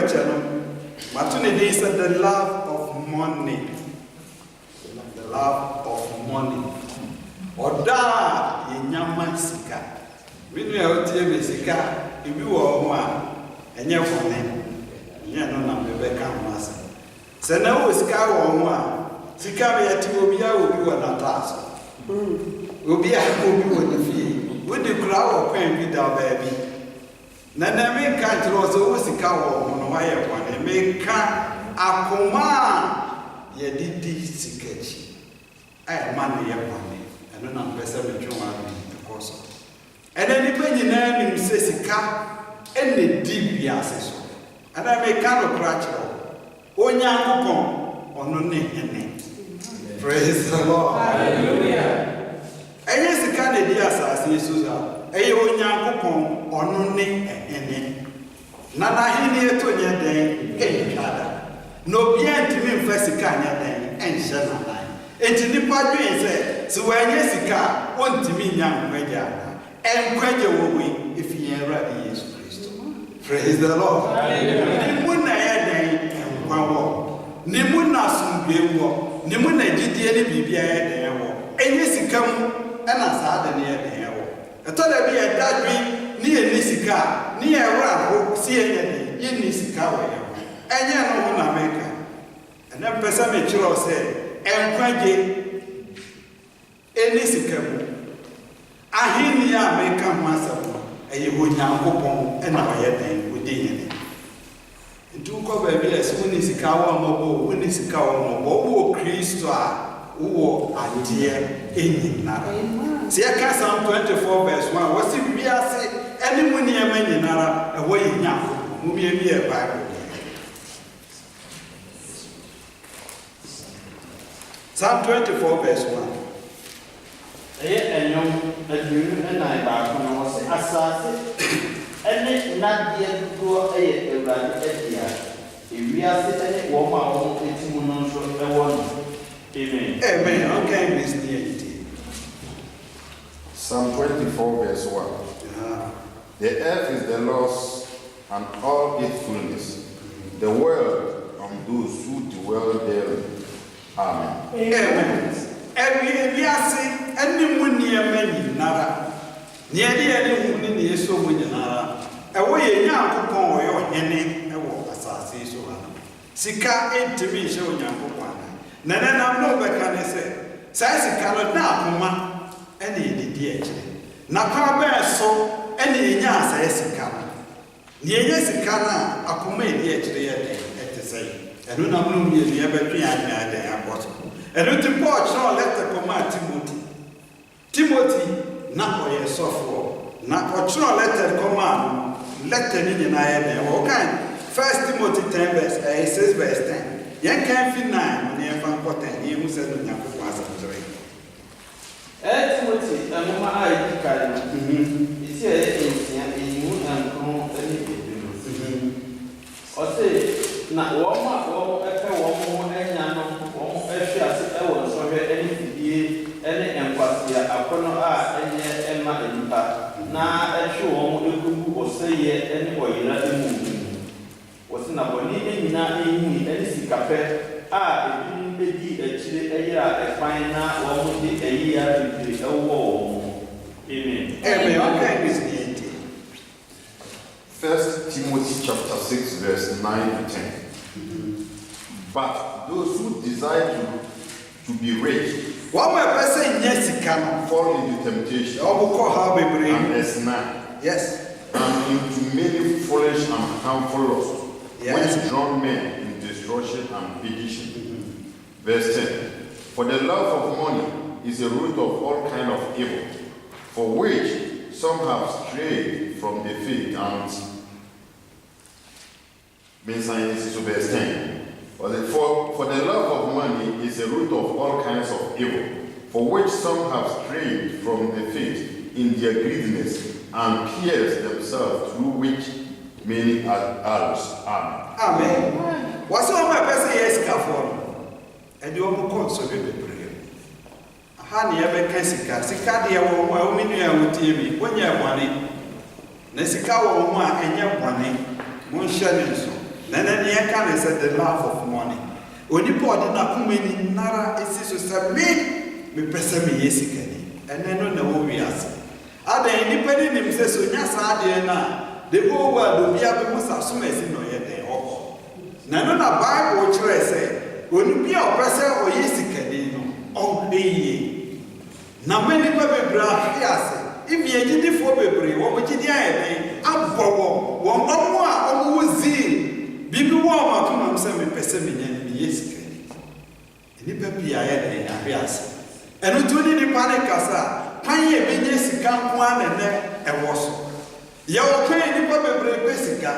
channel. Matune said the love of money. The love of money. Oda yenyama sika. Winu ya otie me sika ibi wo ho a enye fone. Nye no na bebe ka ho asa. Se na wo sika wo ho a sika be yati obi a obi wo na taso. Obi a obi wo na fie. Wo de kura wo kwan bi da ba bi. Na na me ka tro so wo sika wo ho no wa ye fone. Me ka akoma ye didi sikachi. Ai man ye fone. No na pesa me twa wa because and then the nyina nim se sika ene di biase so and I make kind of crash onyankopon ono ne hene. Praise the Lord. Hallelujah. Eye sika ne di asase so za eye onyankopon ono ne hene na na hene eto nya den enhada no bia ntimi mfa sika nya den enhye na na enti nipa dwen se so wanye sika ontimi nya nkwaja enkwaja wo we ifi yen ra Yesu Kristo. Praise the Lord. Hallelujah. Ni munna ya dan enkwawo ni munna sumbe wo ni munna gidie ni bibia ya dan wo enye sika mu na saada ne ya dan wo eto da bi ya dadwi ni eni sika ni ya ra ho si enye ni eni sika wo ya enye no na meka ena pesa me chiro se enkwaje eni sikamu ahini ya meka masabu eye honyankopon ena oye den odeyene ntu ko ba bi ese woni sika wo mobo woni sika wo mobo wo Kristo a wo adie enyi nara se ya ka Psalm 24 verse 1 wasi biase eni muni emanyi nara e wo yenyankopon mu bi e Bible Psalm 24 verse 1. Enyom aduru na ba ko no se asase ene nadie do Ewurade adia ewiase ene wo ma wo etimu no nso ewo no. Amen. Amen. Okay, Miss Niente. Psalm 24 verse 1. The earth is the Lord's and all its fullness, the world and those who dwell therein. Amen. Amen. Every yasi any money many nara. Nearly any money ni so money nara. Away nyankopon wo yo hene ewo asase so ana. Sika entimi she wo nyankopon ana. Na no be kan se. Sai sika no na akoma ene yedidi eche. Na kwa be so ene nya asase sika no. Ni enye sika na akoma yedi eche ye de etesai. And when I'm going to be able to be and to watch all letter command Timothy, not for your software, not for all letter command, letter in the eye. Okay, 1 Timothy 10 verse 8 says verse 10. Yan can't feel 9 when you found potent, you must have been able to answer. Timothy, and Mama, I carry it's here in you and come or say. Na woma efe womo enya no womo ehwe ase ewo so hwe eni fidie eni enkwasia akono a enye ema enipa na ehwe womo ekugu oseye eni oyira emu wosi na boni enyina enyi eni sikape a edin edi echire eyira efan na womo di eyiya bibiri ewo. Amen. Amen. Okay, Miss Niente. 1 Timothy chapter 6 verse 9 to 10. But those who desire to be rich one more person yes can fall into temptation and a snare. Yes. And into many foolish and harmful lusts, yes, which drown men in destruction and perdition. Verse 10. For the love of money is a root of all kind of evil, for which some have strayed from the faith and verse 10. For the love of money is a root of all kinds of evil, for which some have strayed from the faith in their greediness and pierced themselves, through which many are others. Amen. Amen. What's all my person yes for? And you will console the prayer. Honey, ever can sika dear woman, women with TV when you have money. Nesica woman and your money, Monsignor. Nana near can said the love of money. Only poured in a woman nara is to me present me yesikani. And then no we ask. Are they independent himself so yes I the whole world will be able to assume as in no yet. Nana Bible say when you be a person or yesikani no be na many people bra if you did for baby, what would you do? I'm for one more, zeal. Bibi warm up to myself, persimmon, yes. Any baby I had in Abias. And we do need panic as a pioneer, yes, come one and then a was. You are paying the baby basica.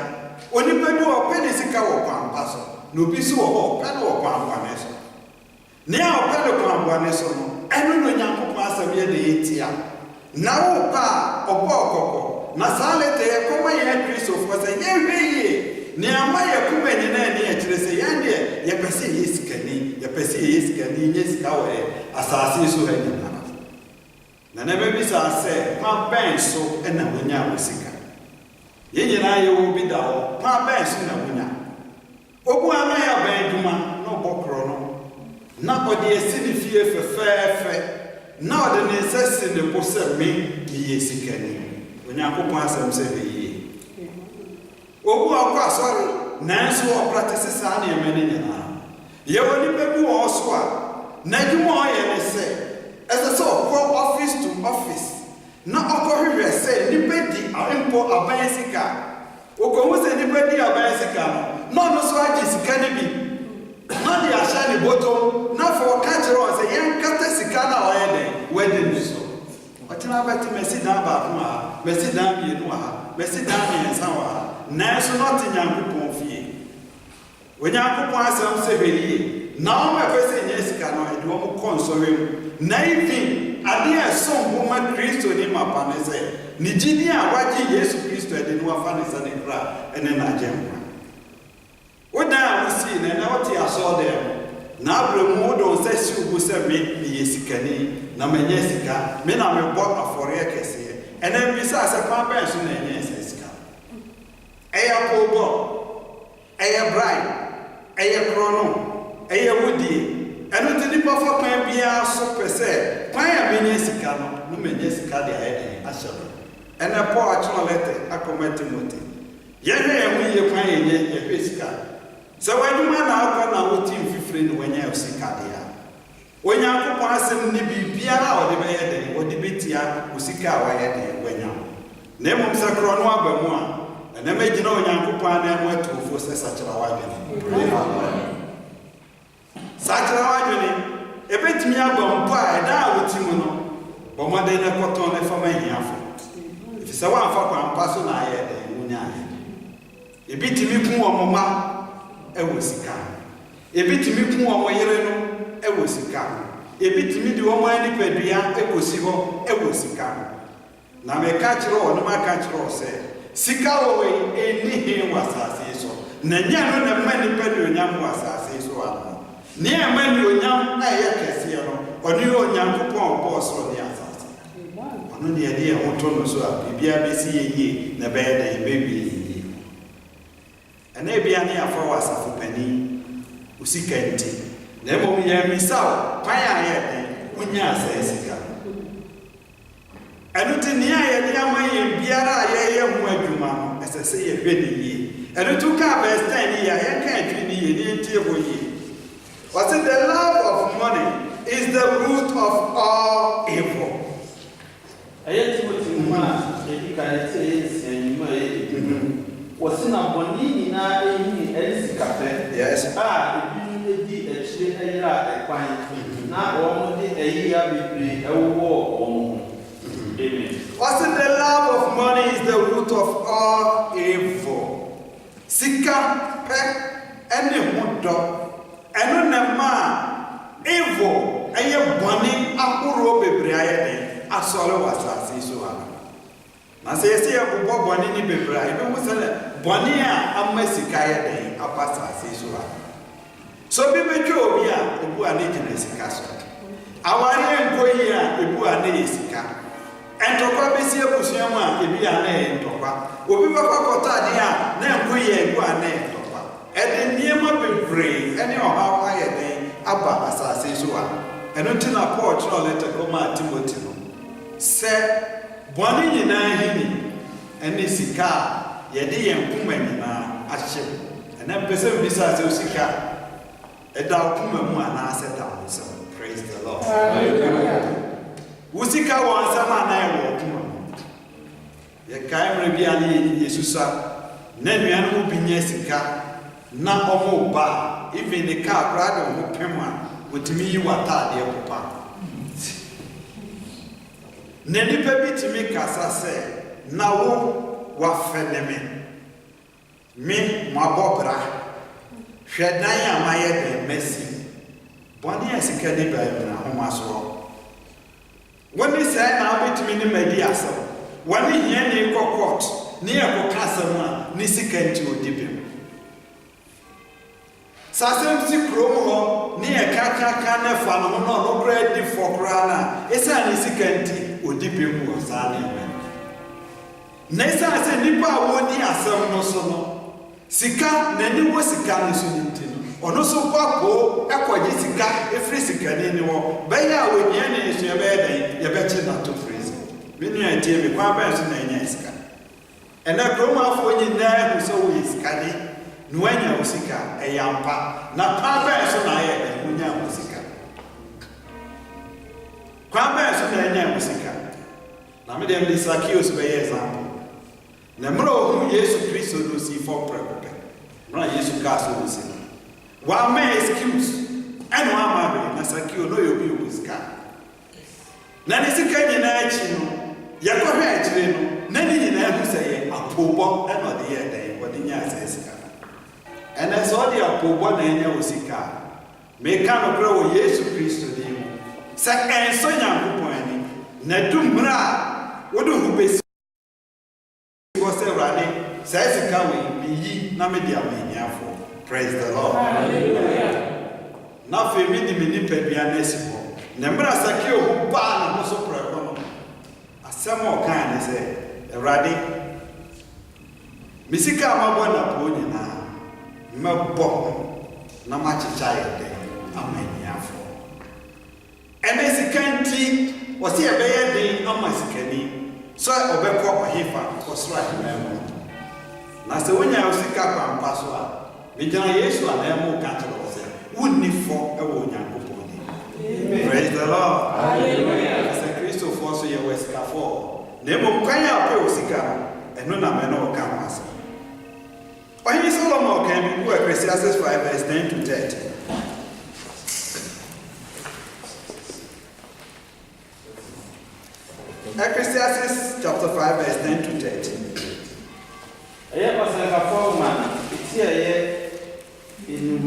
Only baby or penisica or pampasso. No piece or pen or pampaneso. Now, pen or pampaneso. I don't know young pass of the 8 Now, pa, or poko, Nasalete, come here, Christopher was a year. Near my woman in any say, Yandia, Yapasi is canny, Yapasi is canny, yes, Kawe, Assassin so any manner. Never be say, my band so and a winya was sick. Yen and I will be down, my band soon a winner. Obuana Banduma, no bokrono. Nobody is city fear for fair. Now the necessity the possess me, yes, he can. When I put myself say, ye. Oh, sorry, Nancy or practices are near many now. You only people also. Najumo, and say, as I saw, from office to office. Not occurring, say, Nipedi, or import a bicycle. Oko was anybody a bicycle. No, so I just can't be. Not the shiny bottom, not for catcher or say, young Catasicana or any wedding. So, what can I bet to Messi down back? Messi down be noir, Messi down and sour. Nash not in young confie. When young Papa say, now my person, yes, cannot, I do console him. 19, I dear some woman Christo in my panese. Nijidia, watching Jesus Christo at the Noah Fanny and then I jam. What now we see, and now what I saw them. Now, the model says you who said me, Yesikani, Namanyesica, men are bought for a case, and then besides a compassion and Yesica. Aya Pobo, Aya Bright, Aya Chrono, Aya Woody, and not the perfect man be our so per se. Pia Menyesica, no Menyesica, the head, Asher. And a poor actual letter, I commit Timothy. Yet, we are playing a Pesica. So when you man out on our team 15 when you see Cadia. When you pass him, Nibi Piara or the bed or the Bitia, Usika, when you name of Sacronoa Bemoa, and then made you know Yankupan and went to force such a wagon. Such a wagon, a bit me up on pie, now with Timono, but one day I got on for my If it's a one for one person, I had a bit me poor mamma. Ewosika. Ebitimi ku omo yere no ewosika. Ebitimi di omo ani padua ekosi ho ewosika. Na me ka kire o no ma ka kire o se sika wo we eni he wasase so. Na nya no na ma ni padua nya mo wasase so ano. Ni e ma ni onyam na ye kese no. Oni onyam kopon boss ro ni asase. Ono ni ade e hoto no so a bibia be si ye na be da bebi. And maybe I near for us of penny, Usikenti. Never me hear me so, Paya, when ya says, and not in the eye, and Biara, Waguma, as I say, a penny. And it took up as 10 years, I can't be in table ye. Was it the love of money is the root of all evil? I yet to say, and you may. Was in a bonini na any cafe? Yes. If you did a shade a year at fine, now only a year between a war. Amen. Was it the love of money is the root of all evil? Sika, peck, and the wood and on a man, evil, and your bonny, a poor baby, a solo was as so. I say, a bob bonny baby, I don't say. Bonia Amasicaya Day, a pastor says so. Be Metrovia, the Bua Nations Castle. Our young Goya, the Bua Nations. And Topa Bessia Pusiama, the Bia Nay and Topa, will be Papa Cotadia, Nam Goya, Bua Nay and Topa. ɛde nneɛma bebree ɛne ɔhaw ayɛ den aba asase so a ɛno nti na Paul kyerɛ leta kɔma Timothy no sɛ bɔne nyinaa hini ɛne sika a yɛde yɛn kuma nyinaa ahyɛ ɛna mpɛ sɛ mbisa sɛ sika ɛda wo kuma mu anaasɛ da wo nsɛm. Praise the Lord. Wo sika wɔ nsɛm anaa ɛwɔ kuma mu. Yɛkae mmerɛ bi a ne Yesusa na nnuane mu bi nyɛ sika na ɔmo ba even the car koraa de ɔmo pɛm a wɔtumi yi w'ataadeɛ popa. Na nipa bi tumi kasa sɛ na wo wafɛ ne me mabɔ bra hwɛ dan a mayɛ dɛn masi bɔne a sika ne baabi na ahoma soɔ wɔne sɛ na wobɛtumi ne madi asɛm wɔne hia ne kɔ court ne yɛkɔka asɛm a ne sika nti ɔdi bem sɛ asɛm si kurom hɔ ne yɛkakaka ne fa no ho na ɔno koraa di fɔ koraa no a ɛsiane ne sika nti ɔdi bem wɔ saa ne ɛbɛ na ɛsiane sɛ nnipa a wɔdi asɛm no so no sika n'ani wɔ sika no so ne nti no ɔno so kɔkɔɔ ɛkɔgye sika ɛfiri sikani ne wɔ bɛyɛ a wɔnyɛ ne nso yɛbɛyɛ dɛn yɛbɛkye nato freeze me nua ntie me kwan bɛn so na ɛnyɛ sika ɛnɛ kuromafoɔ nyinaa hu sɛ woyɛ sikani na woanya wo sika ɛyɛ ampa na kwan bɛn so na ayɛ dɛn wonya wo sika kwan bɛn so na ɛnya wo sika na me dɛm de Sakios bɛyɛ example na mmerɛ ɔhu Yesu Kristo no si fɔ prɛkɔpɛ mmerɛ Yesu kaa so no si no wama excuse ɛna wama bɛ na Sakio no yɛ obi wɔ sika na ne sika nyinaa akyi no yɛkɔhwɛ akyire no na ne nyinaa hu sɛ yɛ apobɔ ɛna ɔde yɛ dɛn wɔde nyɛ asɛ sika ɛnɛ sɛ ɔde apobɔ na ɛnyɛ wɔ sika meka no korɛ wɔ Yesu Kristo din mu sɛ ɛnsɔ Nyankopɔn ani na du mmerɛ a wode ho bɛsi wɔ sɛ Awurade sɛ sika wɔ meyi na mede ama ahiafoɔ. Praise the Lord. Hallelujah. Na fe mi di me nipadua na si ho. Na mra Sakio ho ba na ho so prɛko no. Asɛm o kan ne sɛ Awurade misika amabɔ na po nyinaa. Mabɔ na ma kyecha yɛ de amaniafo. Ɛne sika nti wɔ se ɛbɛyɛ den ama sikani. So ɔbɛkɔ ɔhefa kɔsoro ahemman. Na sɛ wonya sika kwampa so a Bijana Yesu anemo katro se wonni fo e wo Nyankopɔn ni. Praise the Lord. Hallelujah. Sɛ Kristo fo so ye weska fo. Na emo kwan a pe osika no eno na me no ka masa. Ɔhene Solomon kan bi ku Ecclesiastes 5 verse 10 to 13. Ecclesiastes chapter 5 verse 10 to 13. Aye pastor ka fo man ti aye inu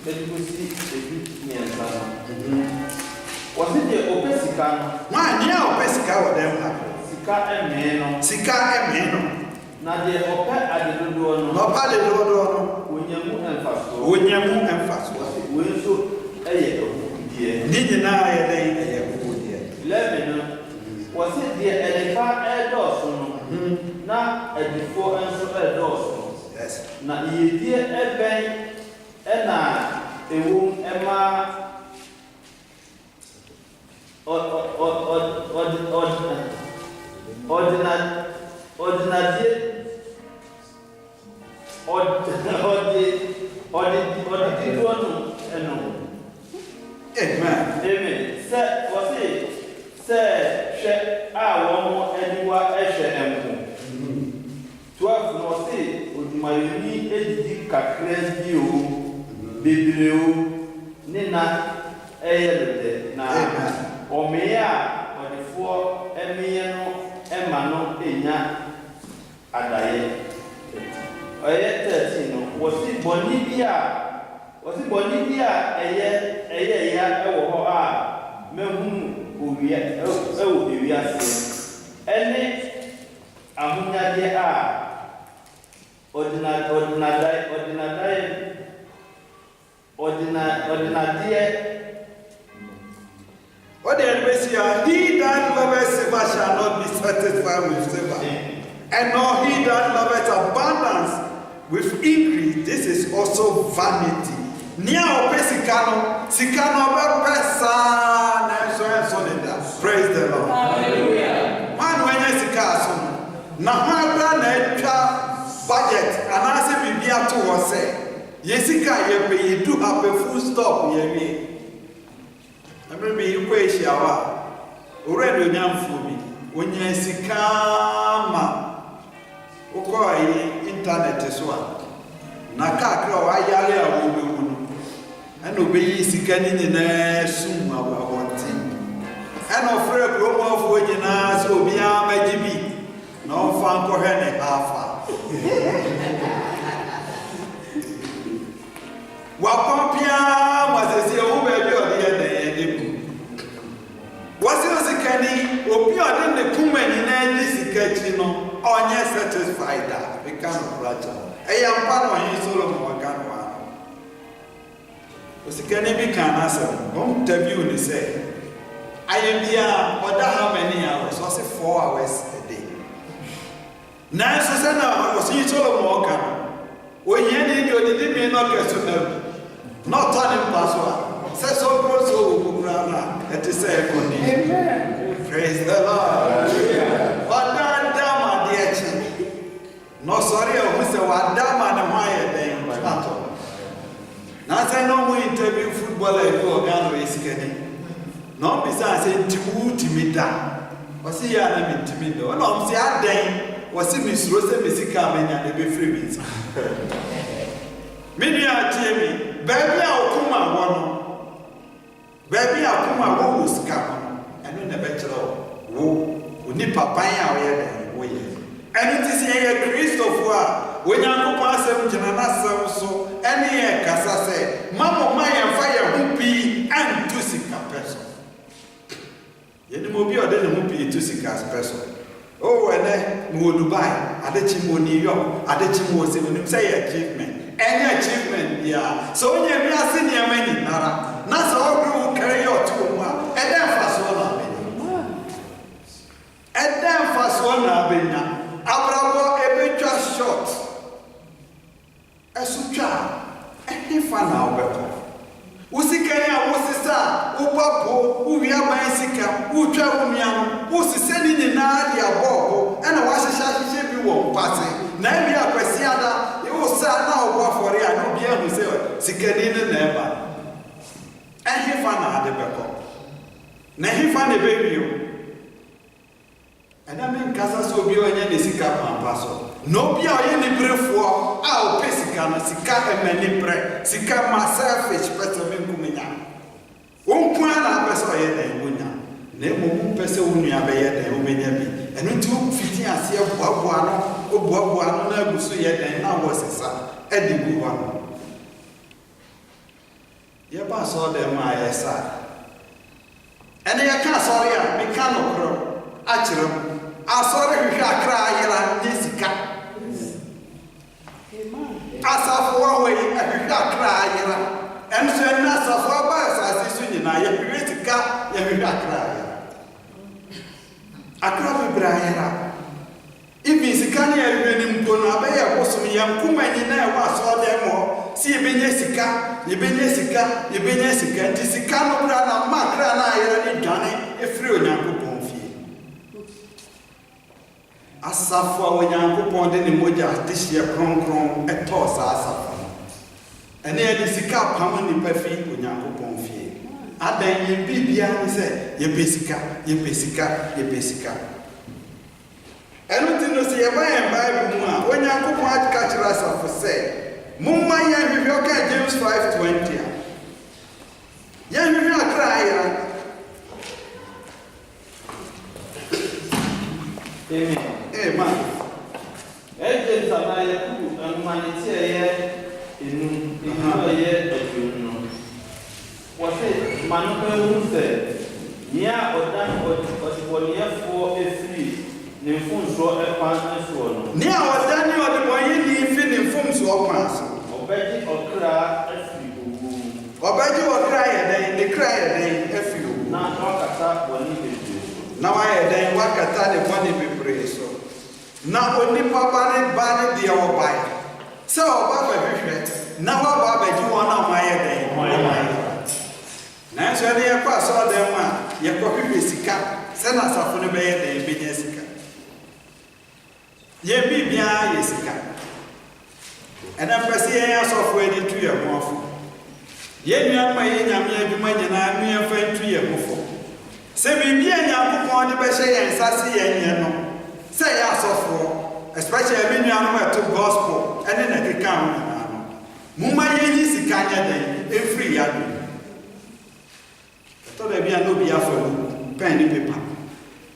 edukusi nyansa wɔsi deɛ ɔpɛ sika no Nwaanyị a ɔpɛ sika wɔ dɛm ha sika ɛmee no na deɛ ɔpɛ adedodoɔ no na ɔpɛ adedodoɔ no onyamu ɛmfasoɔ wei nso ɛyɛ ahuhudeɛ ne nyinaa yɛ dɛn ɛyɛ ahuhudeɛ 11 no wɔsi deɛ ɛnipa ɛdɔɔso no na adifoɔ nso ɛdɔɔso na yedie ɛbɛn ɛna ewu ɛma Amen. Sɛ wɔsi sɛ hwɛ a wɔn aniwa ɛhwɛ ɛmo. 12 no wɔsi odumayoni edidi kakra bi o bebree o ne na ɛyɛ lɛdɛ na ɔmee a ɔdefoɔ ɛmeɛ no ɛma no enya adaeɛ. Ɔyɛ 13 no wɔsi bɔnni bi a ɛyɛ ya ɛwɔ hɔ a mehunu owia ɛwɔ ewiase ɛne ahonyadeɛ a ordinadeɛ what the adversary he that loveth silver shall not be satisfied with silver and nor he that loveth abundance with increase, this is also vanity. Nia ope sikano bepesa na so that. Praise the Lord. Hallelujah. Man when sika so na ha na etwa budget anase bibia to wo say yesika ye be you do have a full stop ye me. Maybe you kwesi awa already nyamfo bi onye sika ma ukọ internet so a na kakra wa yale a wo be wu and obey sika ni nyina sum awonti and ofre promo of wonyina so obi a magibi na ofa nkohwe ne afa wa kompia mazesi o be bi ode ye de ebu wasi sika ni obi ode ne kuma nyina di sika chi no onye satisfied that we can plata eyampa no yin Solomon wa kan wa osikane bi kan asa on interview ni say ayebia oda how many hours so say 4 hours a day na so say na osin Solomon kan oyin ni odidi mi no keso na not turning password say so bro so okura na et say koni amen praise the Lord oda dama de echi no sorry o say wa dama na hwan den pato. Now say no more interview footballer go Ghana isikeni. No be say ntimu timida. Wasi ya na mitimido. No am say aden wasi misro say mesika amenya na be free means. Mini a tiemi, baby a okuma wono. Baby a okuma wo usika. Eno na betro wo oni papa ya wo ye den wo ye. Eno ti say ye Christopher a Wenyankopon asem gyina n'asem so ene ye kasa se mamo ma ye fa ye ho pi antu sika peso ye ni mo bi ode ne ho pi tu sika peso o ene mo Dubai adechi mo New York adechi mo se onim say achievement any achievement ya so onye mi ase ne amani nara na so ogru kare yo to mo a eden fa so na eden fa so na benya abrabo ebetwa short esutwa ehefa na obeto usikani a wosisa upapo uwia ban sika utwa umiam usiseni nyina dia bobo ena wahyehyehye bi wo mpase na wi akwasi ada usa na obo afore a no bia hu se sikani ne na eba ehefa na ade beko na ehefa ne bebio ena men kasa so bi onye ne sika pampa so no bia oye ni brefo a o pesika na sika emeni pre sika ma selfish person men kumenya won kwa na pesa oye den wonya na emu pesa wonu abe ye den omenya bi enu ti o fiti ase boaboa no o boaboa no na aguso ye den na wo sesa edigu wa no ye ba so dem ma ye sa ene ye ka sorry a me ka no kro a kire asore hwehwe akra ayera ni sika asafo wa yi ahwehwe akra ayera enso na asafo ba asase su nyina ye hwehwe sika ye hwehwe akra ayera akra bibra ayera ibi sika ne ye hwehwe ni mpono abaye bosom ye nkuma nyina e wa so demo si ebenye sika ebenye sika nti sika no bra na makra na ayera ni dwane efiri Onyankopon asafo a Onyankopon de ne moja atihye kronkron eto sa asafo ene ye de sika pam ni pafi Onyankopon fie adan ye bibia ni se ye pesika eno ti no se ye ba en Bible mu a Onyankopon aka kira asafo se mumma ye hwehwe ka James 5:20 ye hwehwe akra ayera amen. Amen. Eje sana ye ku anumaniti ye inu ye adunu. Wose manupe unse nia odan odiboniyefo efiri ne mfunso ekwan nso no. Nia odan ni odibonyi ni efiri ne mfunso ekwan so. Obeji okra efiri owu. Obeji okra ye den ne kra ye den efiri owu. Na wakata boni bebre. Na wa ye den wakata ne boni bebre so. Na onipa ba ne de obai So Baba Bishop, now Baba, you want on my day. Now, so they are quite so them one. You copy Sika, send us off on the bed and be Jessica. Ye be behind Jessica. And I'm pressing software into your mouth. Ye me up my young man and I me a friend 3 years before. Say me be a young on the best and sassy and no. Say us software, especially when you are to gospel and then I can Mumma Yenisi Kanya day, a free yard. I thought I'd be a no be after pen and paper.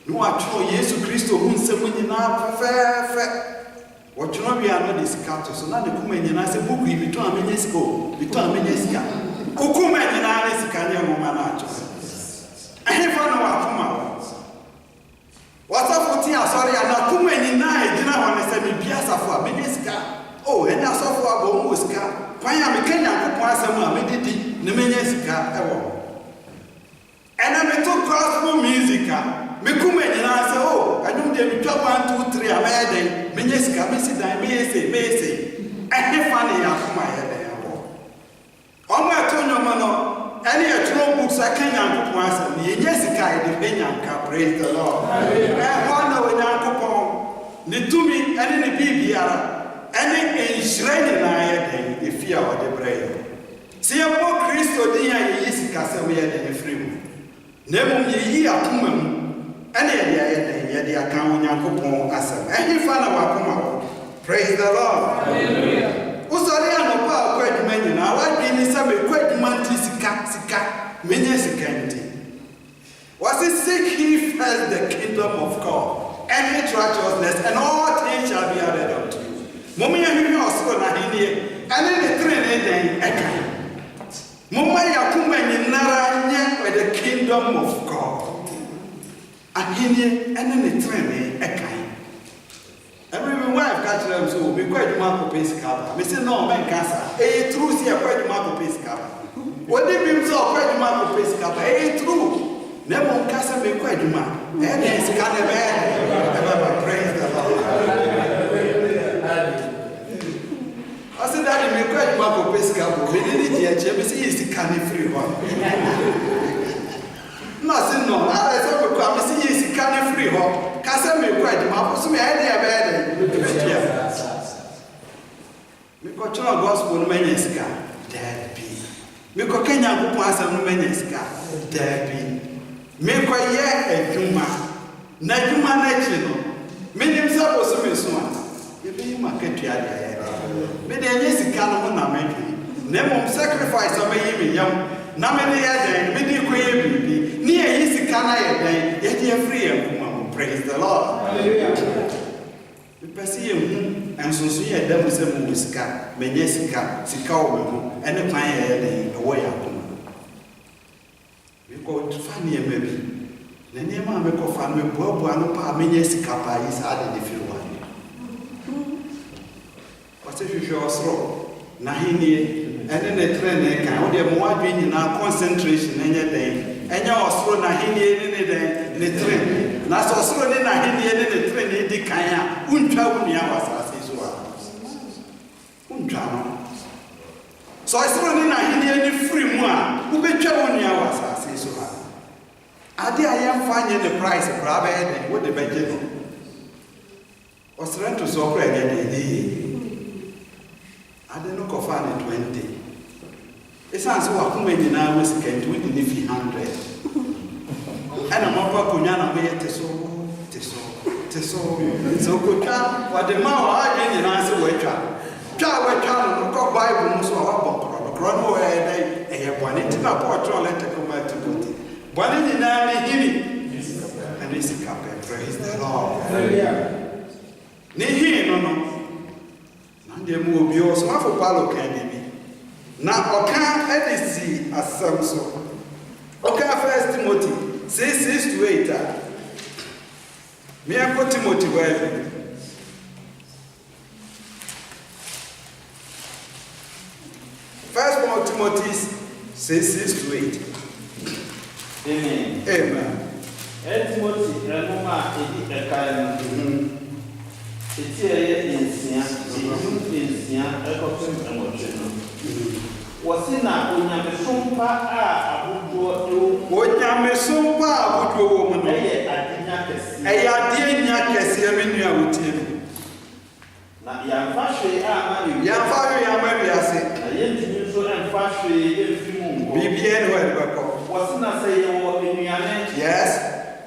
No, I told Jesus Christ who said when you now fair. What you know, we are not this cattle, so now the woman and I say, book we between a minutes go, between a minutes. Ukuman and I is Kanya woman. I have found our Kuma. What's up for tea? Sorry, I'm not Kuman in I did not want to send me Piazza for a minutes. Oh, and I saw for a Bomuska. Why am I Kenya? Papa, Mediti, Nemeneska, ever. And I took gospel music. Me come and I say, oh, I don't dare 1, 2, 3, I'm adding. Meneska, Missy, Macy. I have funny after my head. On my tongue, no, any true books I can't put myself. Jessica, the Benyanka, praise the Lord. I wonder when I come the to me, and in the BBR, and in Shrine, I the fear of the brain. See a more Christo, dear Jessica, so we had in the free. Never ye are come. And the account Yankopon Asam. And you find our Kuma. Praise the Lord. Hallelujah. Usariano power quite many now. I didn't say quite mantis sika, many secanti. Was it seek ye first the kingdom of God, and its righteousness, and all things shall be added unto you. Mummy, you also not here, and then the train again. Mumma Yakuman in Naranya with the kingdom of God. And then the train, a kind. Every wife got them so be quite Marco Pescava. We say, no, man, Casa. A true, see a quite Marco Pescava. What did you so quite Marco Pescava? A true. Never Casa be quite man. And it's kind of bad. Praise the Lord. I said, that you may quite Marco Pescava. We didn't yet, James is the canny free one. No, I said, I'm seeing canny free home. Casa may quite Marcos, me idea bad. We got your gospel meneska, dead be. We got Kenya Pupasa meneska, dead be. Make a year a Juma. Najuma Nachino. Many himself was so soon. You be market yard. Many a Jessica Namaki. Never sacrifice of a young. Namely, many quay near Yisicana, yet you're free and praise the Lord. We perceive him and so see a devil say Muska, Menesika, Sikau, and the pine away up. We go to Fanny maybe. The name of a coffin with Bob Wanopa Menesika is added if you want. What if you show us through? Nahini. And then the train can only more being in our concentration any day. And you're also not in the train. That's also in the train, the Kaya, Untra was as well. Untra. So I saw in any free one who be traveling was as well. I am finding the price of Rabbi and what the budget was trying to so again. I don't know if I find 20. It sounds like I'm going to was can do it in 100. And I'm not going to so good. What the man I didn't answer with child, Bible, so I run away. I have one into my portrait, let her come back to put it. One in the name, and this cup, praise the Lord. No. They move your smart for Palo Candy. Now, okay, see as some so. Okay, First Timothy 6:6-8. Me and put Timothy well. First Timothy 6:6-8. Amen. Amen. Timothy, Remoma, Edi Ekaim. It's a nsia ɛkɔpem ɛwɔtwe no wɔsi na onyamesompa a abodoɔ ewo onyamesompa a abodoɔ wɔ mu no ɛyɛ adenya kɛseɛ ɛyɛ adeɛ kɛseɛ me nua wotie me na yɛmfa hwee ama wiase na yɛntumi nso ɛmfa hwee ɛmfi mu nkɔ biribiara ne wɔde bɛkɔ wɔsi na sɛ yɛwɔ nnuane yes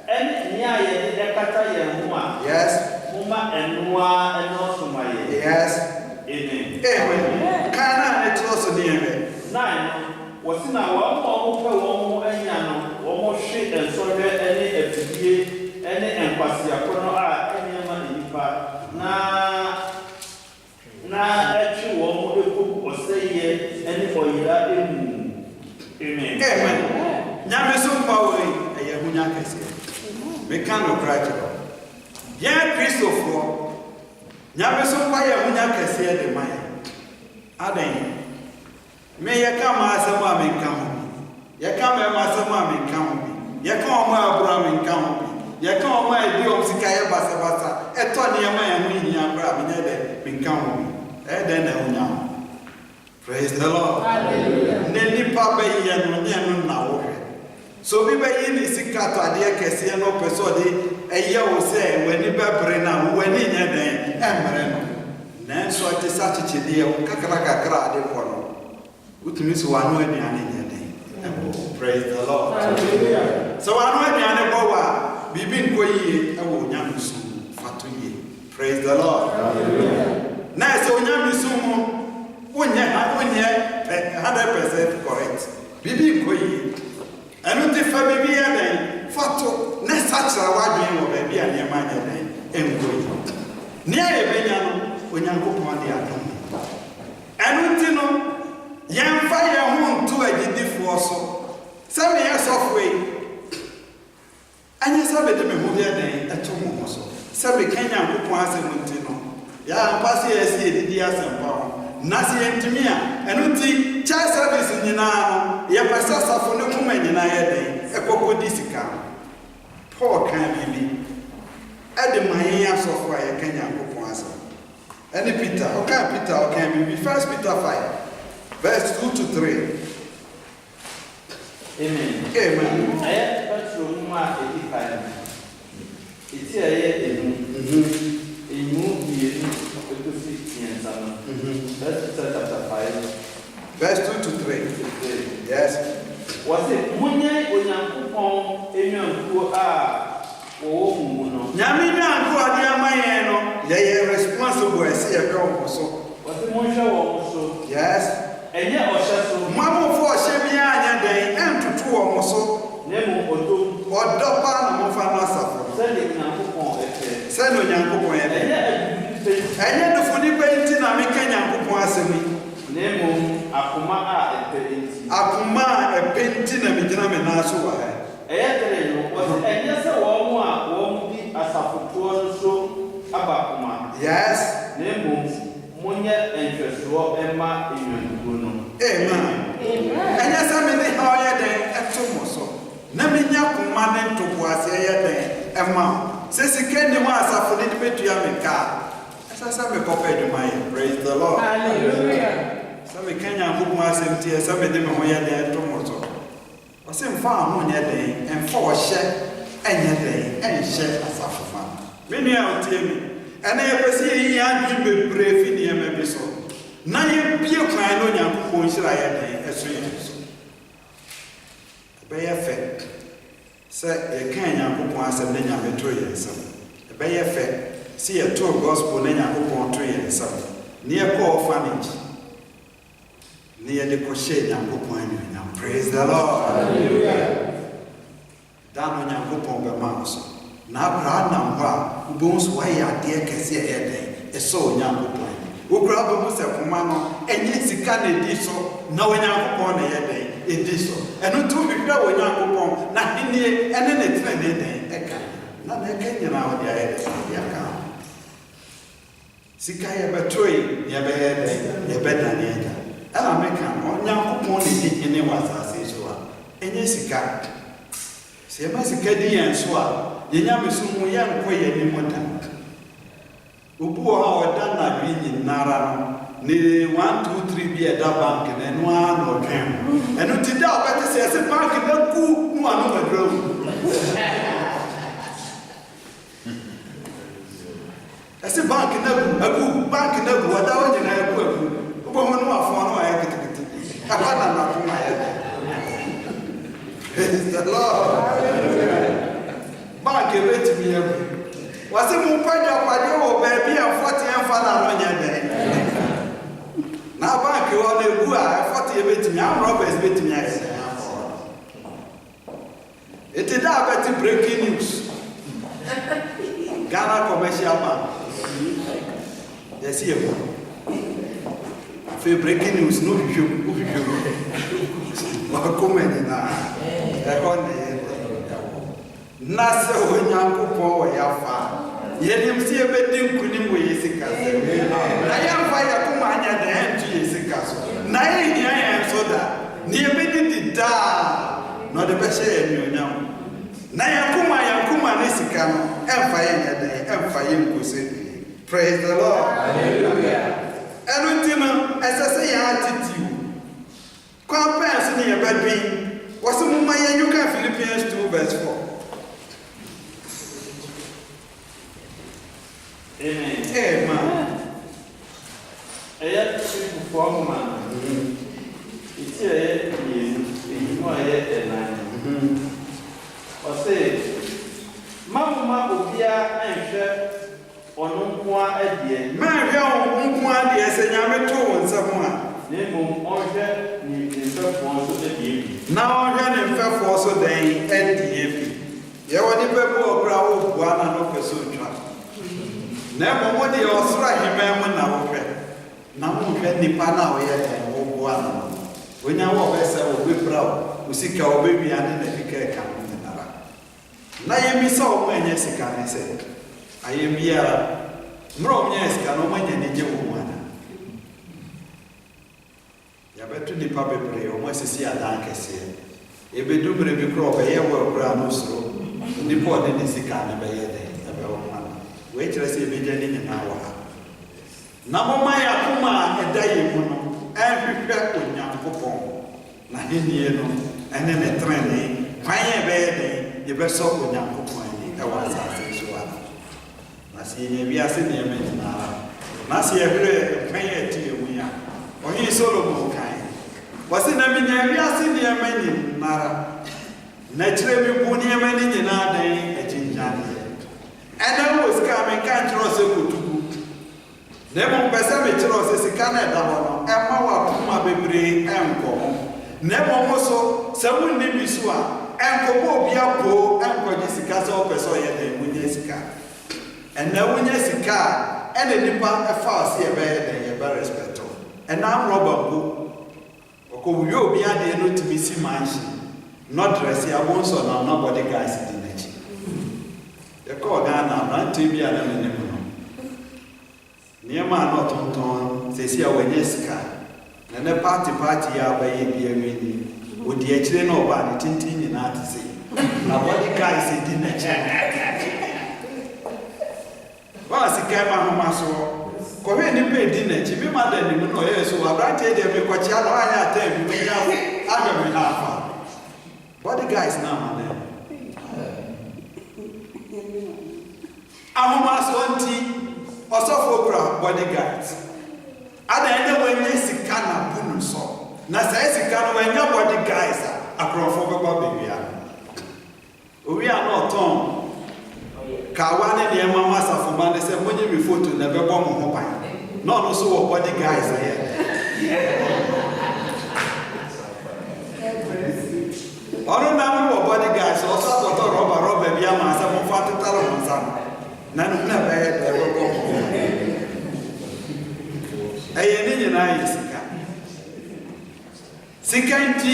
ɛne nea yɛde ɛkata yɛn ho a yes moma ɛnoa ɛnɔɔso ma yɛ yes amen kana ne to so ne yɛ nine wɔsi na wɔn pɛ wɔn anya no wɔn hwe nsɔhwɛ ɛne afidie ɛne nkwasiakono a ɛnneɛma nipa na ɛtwe wɔn ekogu ɔsɛyɛ ɛne ɔyera emu amen nyame so mpa wɔ yi ɛyɛ ho nya kɛseɛ meka no practical yɛn kristofoɔ nyame so mpa yɛ ho nya kɛseɛ de ma yɛ adan me yɛka ma asɛm a menka ho yɛka ma asɛm a menka ho yɛka ɔmo abura menka ho yɛka ɔmo a ebi ɔmo sika yɛ basabasa ɛtɔ nneɛma yɛn ho nyia abura menyɛ dɛ menka ho ɛdɛ na ho nya ho praise the lord hallelujah ne nipa bɛyɛ no ne no na wo hwɛ so bi bɛyi ne sika tɔ adeɛ kɛseɛ no pɛ sɛ ɔde ɛyɛ wo sɛ w'ani bɛbere na w'ani nyɛ dɛn ɛmmerɛ no nanso ɔte sa kyekyedeɛ wo kakra ade kɔ no wotumi so w'ano aduane nyɛ dɛn ɛbɔ praise the lord hallelujah so w'ano aduane bɔ wɔ a biribi nkɔ yie ɛwɔ onyame so fato yie praise the lord hallelujah na ɛsɛ onyame so mu wonyɛ 100% correct biribi nkɔ yie ɛno nti fa biribi yɛ dɛn fato ne sakyera w'adwene wɔ baabi a nneɛma nyɛ dɛn ɛnkɔ yie nea yɛbɛnya no onyankopɔn de adom ɛno nti no yɛmfa yɛn ho nto agyidifoɔ so sɛ meyɛ sɔfo yi ɛnyɛ sɛ mede me ho yɛ dɛn ɛto mo ho so sɛ meka nyankopɔn asɛm nti no yɛampa sɛ yɛsi yɛdidi asɛmpa ho na sɛ yɛntumi a ɛno nti kyɛ service nyinaa no yɛpɛ sɛ safo no koma nyinaa yɛ dɛn ɛkɔkɔdi sika no Paul kan biribi ɛde ma yɛn asɔfo a yɛka nyankopɔn asɛm ɛne Peter ɔkan biribi 1 Peter 5 verse 2 to 3 amen ayɛ Petro mu a ɛdi kan eti ɛyɛ enu mmienu ɛkɔsi mmiɛnsa no First Peter chapter 5 verse 2 to 3 yes wɔsi munye onyankopɔn enyankuo a wɔwɔ mu no nyame nyankuo ade ama yɛn no yɛyɛ responsible ɛsɛ yɛhwɛ wɔn so wɔsi monhwɛ wɔn so yes ɛnyɛ ɔhyɛ so mmamofo ɔhyɛ biara nyɛ dɛn ɛntoto wɔn so na emu ɔdɔ paa na mofa no asafo sɛdeɛ onyankopɔn ɛfɛ sɛne onyankopɔn yɛ dɛn ɛnyɛ dofo nipa nti na meka nyankopɔn asɛm yi na emu akoma a ɛpɛ nti akoma a ɛpɛ nti na megyina me nan so wɔ ha ɛyɛ tere no wɔsi ɛnyɛ sɛ wɔn a wɔn di asafotoɔ no so aba akoma yes na emu monyɛ nhwɛsoɔ ɛma enyankuo no amen ɛnyɛ sɛ me ne ha ɔyɛ dɛn ɛto mo so na menya koma ne ntoboaseɛ yɛ dɛn ɛma sɛ sika nnim a asafo no de bɛtua me kaa ɛsɛ sɛ mekɔpɛ adwuma yɛ praise the lord hallelujah sɛ meka nyankopɔn asɛm tiɛ sɛ mede me ho yɛ dɛn ɛto mo so ɔsɛ mfa ho nyɛ dɛn ɛmfa ɔhyɛ ɛnyɛ dɛn ɛnhyɛ asafo ma me nua a wotie mi ɛna yɛpɛ sɛ yɛyi adwene bebree fi nneɛma bi so na yɛbie kwan no onyankopɔn hyira yɛ dɛn ɛso yɛn so ɛbɛyɛ fɛ sɛ yɛka nyankopɔn asɛm na nyame to yɛn nsɛm ɛbɛyɛ fɛ sɛ yɛtoo gospel na nyankopɔn to yɛn nsɛm ne yɛkɔ orphanage ne yɛde kɔhyɛ nyankopɔn anuonyam praise the lord hallelujah da no nyankopɔn bɛma wo so na abra nam hɔ a wobɛhu so woayɛ adeɛ kɛseɛ ɛyɛ dɛn ɛsɛ onyankopɔn wokura bɛmu sɛ koma no ɛnyɛ sika na ɛdi so na onyankopɔn na ɛyɛ dɛn ɛdi so ɛno nti wohwehwɛ onyankopɔn na hennie ɛne ne tena ne dɛn ɛka na ɛka nyinaa wode ayɛ dɛn de aka ho sika yɛbɛtoe yɛbɛyɛ dɛn yɛbɛdane agya ɛna meka no onyankopɔn ne di hene wɔ asase so a ɛnyɛ sika sɛ yɛma sika di yɛn so a yɛnyame so mu yɛnkɔ yɛni mu da obi wɔ ha ɔda na bi nyinara ni 1 2 3 bi eda bank na no ano twen eno ti da obete se bank na ku no ano madro ese bank na ku bank na ku wada wo nyina ku ubo ho no afo no aye kitikiti akana na ku ma ya the Lord bank betimi ya wase mu padwa pade wo ba bi a 40 emfa na no nya de na bank wo na egu a 40 betimi am robbers betimi ya eti da beti breaking news Ghana Commercial Bank yes here for breaking news no you wa comment na e ko na se ho nyankopon wo ya fa yenim se e bedi nkunim wo yesika na ya fa ya kuma anya da entu yesika so na ye hia ya so da ni e bedi dida no de be she ye nyam na ya kuma ne sika no emfa ye nya da emfa ye nkose praise the Lord hallelujah enutino esese ya attitude kwa pens ni ye bedwi wasu mu ma ye yuka Philippians 2 verse 4 Amen. Amen. Aya siku forma. Iti aya ni mo aya enan. Ose mama obia anhwe ono nkoa adie. Ma hwe nkoa adie se nyame to wonsam a. Nemo onhwe ni mfefo so adie. Na onhwe ni mfefo so den adie bi. Ye woni pebu obra wo bua na no peso twa. Na mo de osra hima mu na wo hwe. Na mo hwe nipa na wo ye den wo bua na. Wonya wo be se wo be bra wo usika wo be bia ne na dika ka mo nara. Na ye mi sa wo anya sika ne se. Aye bia mro nya sika no manya ne je wo ana. Ya betu nipa bebre o mo asisi adan kese. Ebedu bre bi kro be ye wo bra no sro. Nipa de ne sika ne be ye de. Ebe wo ma. We kire se ebeje ne nyina wo ha. Na mo ma ya kuma edaye mu no. Ehwehwe onyankopon. Na henie no ene ne trene. Kwan be ye de. Ye be so onyankopon ni e wa asase so ala. Na se ye bi ase ne me nyina. Na se ye hwere kwan ye ti emu ya. Onye Solomon kai. Wasi na minya bi ase ne me nyina. Na kire mi bu ne me nyina den ejinjane. Ena wo ska me kan kiro se kutuku. Na mo pese me kiro se sika na da ho no. E ma wa kuma bebre enko. Na mo so se wonni bi so a enko bo bia po enko ji sika so peso ye den wonni sika. Ena wonni sika ena nipa e fa se e be den ye be respect. Ena am roba bo. Oko wi obi ade no timi si mansion. Not dress ya wonso na nobody guys di nachi. E ko Ghana brand bi ana me ne no. Niema no tonton se si a wenye sika. Na ne party ya ba ye bia weni. Odi a kire na oba ne tintin ni na ate se. Na body guys di nachi. Ba sika ma ho maso. Ko we ni pe di nachi mi ma da ni no ye so abrante de me ko chia na anya ata bi me ya aga me na afa. Body guys now man. Ahomaso nti osofo bra body guys. Ada ene wenye sika na bunu so. Na sai sika no wenye body guys akrofo beba bebia. Owi ana oton. Ka wane ne mama safoma ne se monye mi photo na bebo mo ho pan. No no so wo body guys here. Ono na mo body guys o so to roba bia ma se mo fa tetaro mo san. Na no na ba e ko. Eye ni nyina yesika. Sika nti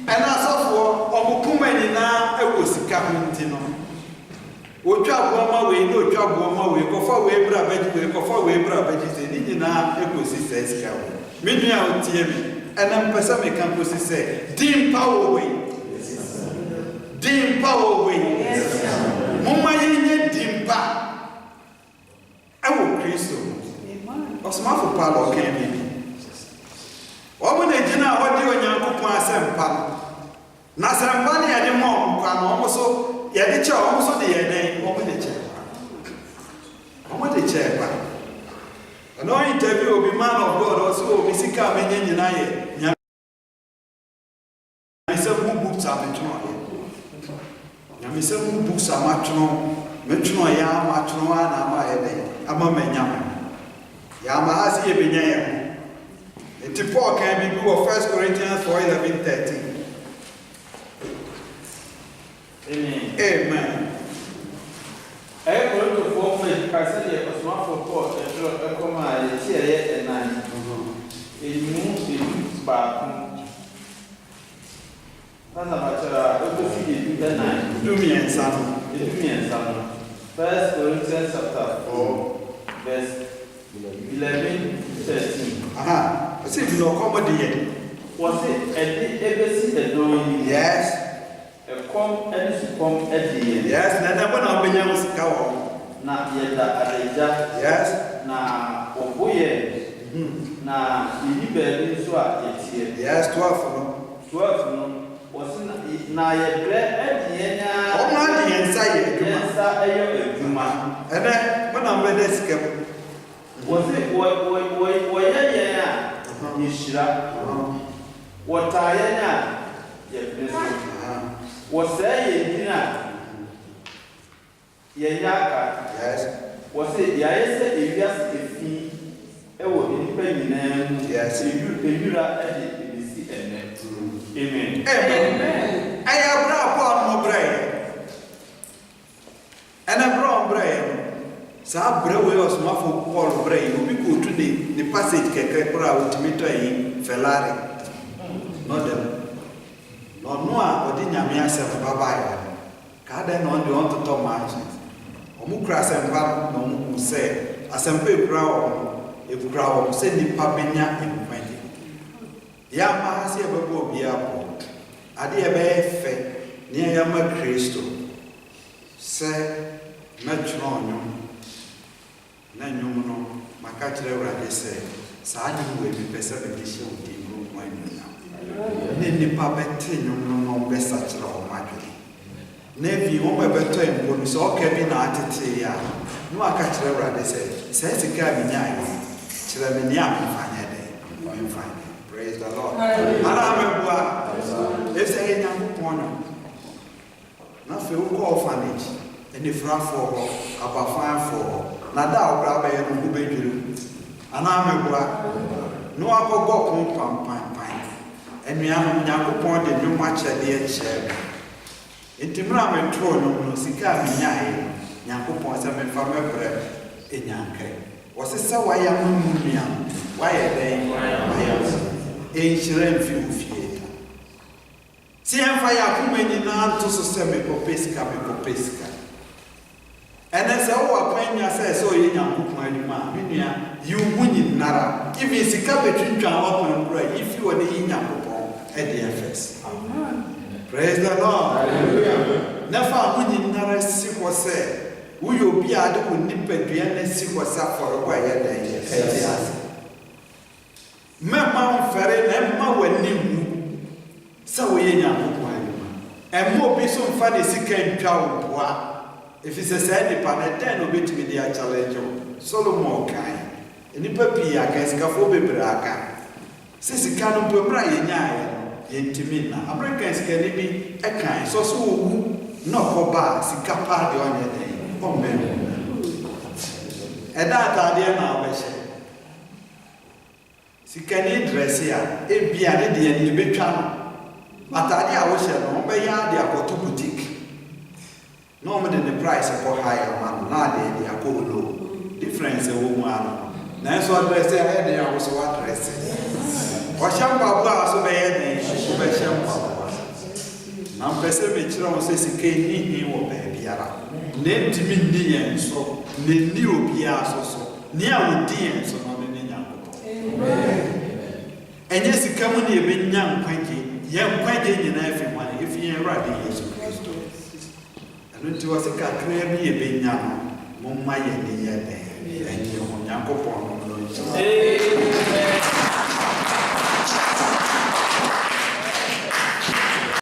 ana sofo omukuma nyina ewo sika nti no. Otwa booma we no otwa booma we ko fa we bra baji we ko fa we bra baji se ni nyina ewo sika we. Me nua otie mi. Ana mpesa me kan ko se dimpa wo we. Dimpa wo we. Mumma yenye dimpa. Ewo Kristo. Amen. Osmafo Paulo came in. Woman a Jina, what do you young Assam Pam? Nasambani and the mom, almost Yadicha, almost the name, woman the chair. Woman the chair. No interview will be man of God also, Missika Minion United. I said, who books are matron? Yamisa who books are matron, Metro Yam, Matron, and Amamenyam. Yamahasi Ebinyam. And to Paul can be good of 1 Corinthians 4:11-13. Amen. I go to form a Cassidy of smart for Paul, and a command, a chair and nine. It moves in back. That's about to feed the nine. Do me and son. Do me and son. 1 Corinthians chapter 4, verse 11-13. Aha. I said, no comedy yet. Was it ever see the drawing? Yes. A come and come at the end. Yes, and then when I'm being able to go. Not yet that Yes. Na Oboye. Na Ibe Swa it's here. Yes, 12. 12 no. Was na ye bread at the end. Oh, not the inside. Yes, I am. And then when I'm ready to skip. Was it what Nishira? What I was saying dinner. Yaka. Yes. Was it yes, if yes, if he ever independent name? Yes. You are at the Amen. Amen. I have brought one more brain. And I brought brain. So I brought was my for brain. We go to the passage Kekra ultimately in Ferrari. Not them. No, or didn't you answer Baba? Garden on the on to Tom Martins. Omukras and Bab, no one say, as a big brown, if brown, send the Pabina in 20. Yama has a baby of Yabo. I dear Befe, near Yama Christo. Say, Metronum, Nanuno, Macatra, they say, Sadi will be better edition of the room when you know. Nini Pabetin, no best such a magic. Navy, oh, my better in bonus, all cabin attitude. No, I catch the rabbit says a cabin yard. Chilaminiam, fine day. Praise the Lord. Let's say a young corner. Nothing will call orphanage. And if run for about 5 for Nada, grab a who be you. And I'm a black. No, I go pine. And we are young point and no much at the share. Intimram and Tron, Sika, Yankupon, some family in Yanke. Was it so why am why are they? Ancient few theatre. See, I'm fire, who many now to semi popesca. And as our pioneer says, so in Yankupon, you win Nara. If it's a between John and Bray, if you are the Yankupon at the FS. Praise the Lord. Hallelujah. Never winning Nara sick was said. Who you be at who nip at the end sick was up for a while. Mamma Ferry, Emma when new. So we ain't and more be some funny sick and cow. If it's a sad department, then will be to be their challenge. Solomon kind. And the papi, I can scaffold braka. Since it can't be Brian. Intimina. Americans can be a kind, so no for bar, Sika party on your day. Oh, man. And that idea now, Sika need dress here, it be an Indian in the big channel. But I was a number yard, they are to boutique. Normally, the price of higher man, not they are low. Difference a woman. That's what dress I had, there was what dresses. Washamba so bad, I'm person which says he can't or baby. Name to me, so, new piazza, so near with dear, so not in young. And yes, you come on here, being young, young, in everyone, if you're right, Jesus Christ. And it was a cat, clear me a being young, Mumma, and the and your young Amen.